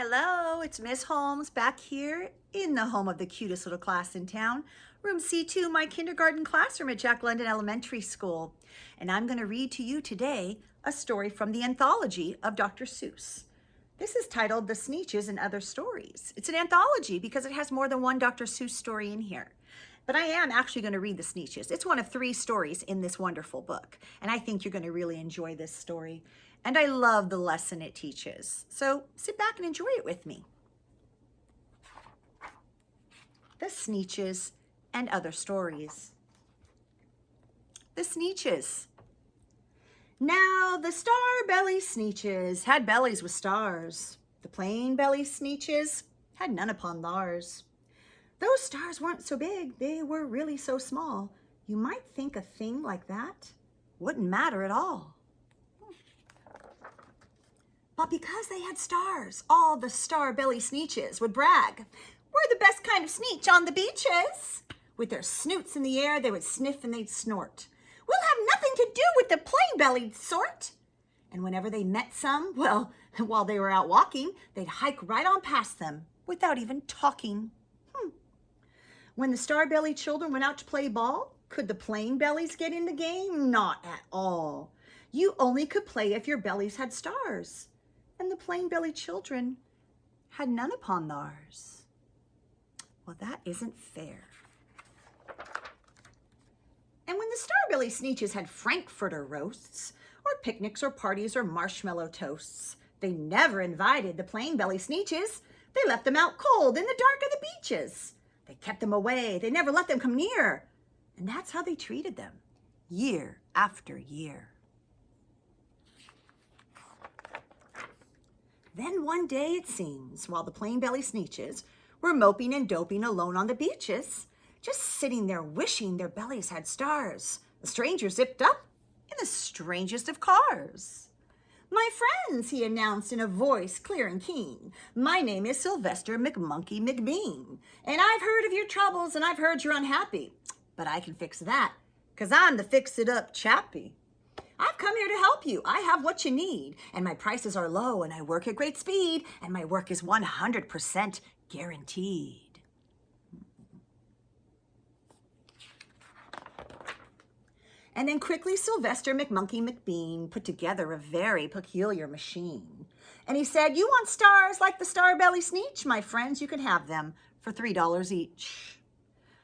Hello, it's Miss Holmes back here in the home of the cutest little class in town, room C2, my kindergarten classroom at Jack London Elementary School. And I'm going to read to you today a story from the anthology of Dr. Seuss. This is titled The Sneetches and Other Stories. It's an anthology because it has more than one Dr. Seuss story in here. But I am actually going to read The Sneetches. It's one of 3 stories in this wonderful book, and I think you're going to really enjoy this story. And I love the lesson it teaches. So sit back and enjoy it with me. The Sneetches and Other Stories. The Sneetches. Now the star-belly Sneetches had bellies with stars. The plain-belly Sneetches had none upon theirs. Those stars weren't so big, they were really so small. You might think a thing like that wouldn't matter at all. But because they had stars, all the star-belly Sneetches would brag, "We're the best kind of Sneetch on the beaches." With their snoots in the air, they would sniff and they'd snort. "We'll have nothing to do with the plain-bellied sort." And whenever they met some, well, while they were out walking, they'd hike right on past them without even talking. When the star-bellied children went out to play ball, could the plain bellies get in the game? Not at all. You only could play if your bellies had stars. And the plain-bellied children had none upon theirs. Well, that isn't fair. And when the star-belly Sneetches had Frankfurter roasts, or picnics or parties or marshmallow toasts, they never invited the plain-belly Sneetches. They left them out cold in the dark of the beaches. They kept them away. They never let them come near. And that's how they treated them, year after year. Then one day, it seems, while the plain-belly Sneetches were moping and doping alone on the beaches, just sitting there wishing their bellies had stars, the stranger zipped up in the strangest of cars. "My friends," he announced in a voice clear and keen, "my name is Sylvester McMonkey McBean, and I've heard of your troubles and I've heard you're unhappy. But I can fix that, 'cause I'm the fix-it-up chappy. I've come here to help you. I have what you need, and my prices are low, and I work at great speed, and my work is 100% guaranteed." And then quickly Sylvester McMonkey McBean put together a very peculiar machine. And he said, "You want stars like the star-belly Sneetch, my friends? You can have them for $3 each.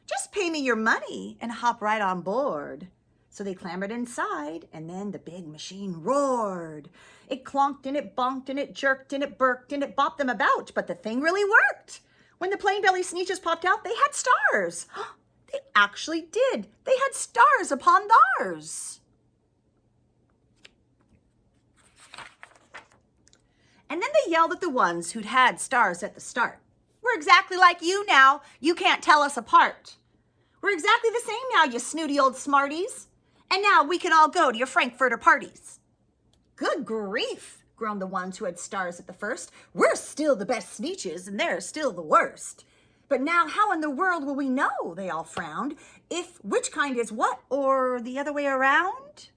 Just pay me your money and hop right on board." So they clambered inside, and then the big machine roared. It clonked and it bonked and it jerked and it burked and it bopped them about, but the thing really worked. When the plain-belly Sneetches popped out, they had stars. They actually did. They had stars upon theirs. And then they yelled at the ones who'd had stars at the start. "We're exactly like you now. You can't tell us apart. We're exactly the same now, you snooty old smarties. And now we can all go to your Frankfurter parties." "Good grief," groaned the ones who had stars at the first. "We're still the best Sneetches, and they're still the worst. But now how in the world will we know," they all frowned, "if which kind is what, or the other way around?"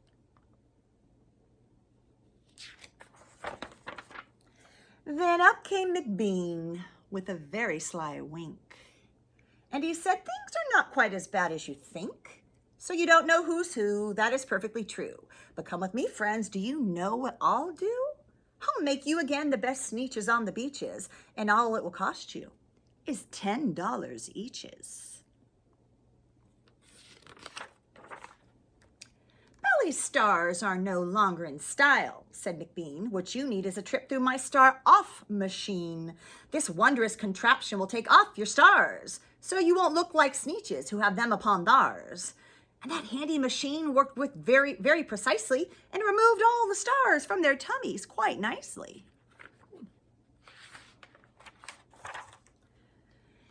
Then up came McBean with a very sly wink. And he said, "Things are not quite as bad as you think. So you don't know who's who, that is perfectly true. But come with me, friends, do you know what I'll do? I'll make you again the best Sneetches on the beaches, and all it will cost you is $10 eaches." "Belly stars are no longer in style," said McBean. "What you need is a trip through my star-off machine. This wondrous contraption will take off your stars, so you won't look like Sneetches who have them upon theirs." And that handy machine worked with very, very precisely and removed all the stars from their tummies quite nicely.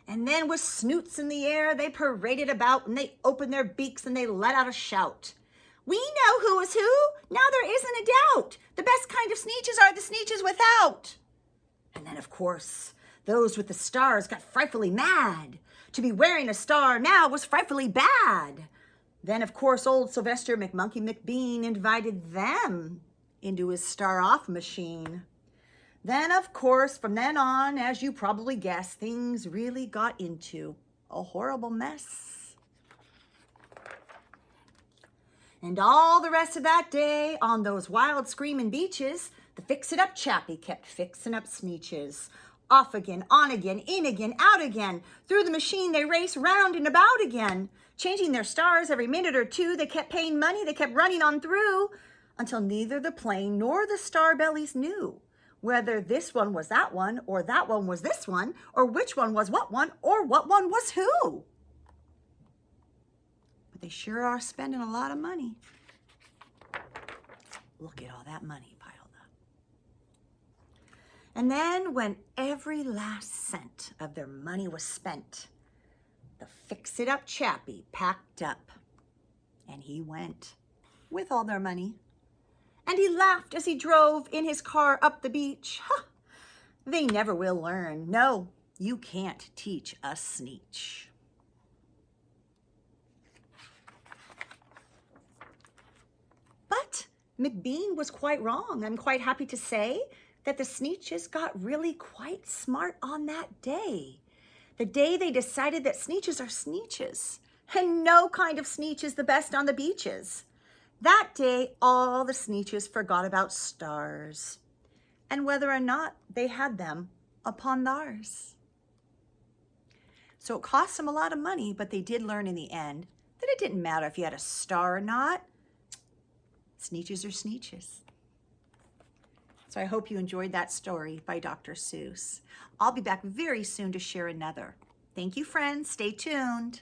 And then with snoots in the air, they paraded about and they opened their beaks and they let out a shout. "We know who is who. Now there isn't a doubt. The best kind of Sneetches are the Sneetches without." And then, of course, those with the stars got frightfully mad. To be wearing a star now was frightfully bad. Then, of course, old Sylvester McMonkey McBean invited them into his star-off machine. Then, of course, from then on, as you probably guessed, things really got into a horrible mess. And all the rest of that day on those wild screaming beaches, the fix-it-up chappie kept fixing up Sneetches. Off again, on again, in again, out again. Through the machine they raced round and about again. Changing their stars every minute or two. They kept paying money, they kept running on through. Until neither the plane nor the star bellies knew whether this one was that one, or that one was this one, or which one was what one, or what one was who. But they sure are spending a lot of money. Look at all that money piled up. And then when every last cent of their money was spent, the fix-it-up chappie packed up, and he went with all their money. And he laughed as he drove in his car up the beach. Huh, they never will learn. No, you can't teach a Sneetch. But McBean was quite wrong. I'm quite happy to say that the Sneetches got really quite smart on that day. The day they decided that Sneetches are Sneetches, and no kind of Sneetch is the best on the beaches. That day, all the Sneetches forgot about stars and whether or not they had them upon theirs. So it cost them a lot of money, but they did learn in the end that it didn't matter if you had a star or not. Sneetches are Sneetches. So I hope you enjoyed that story by Dr. Seuss. I'll be back very soon to share another. Thank you, friends. Stay tuned.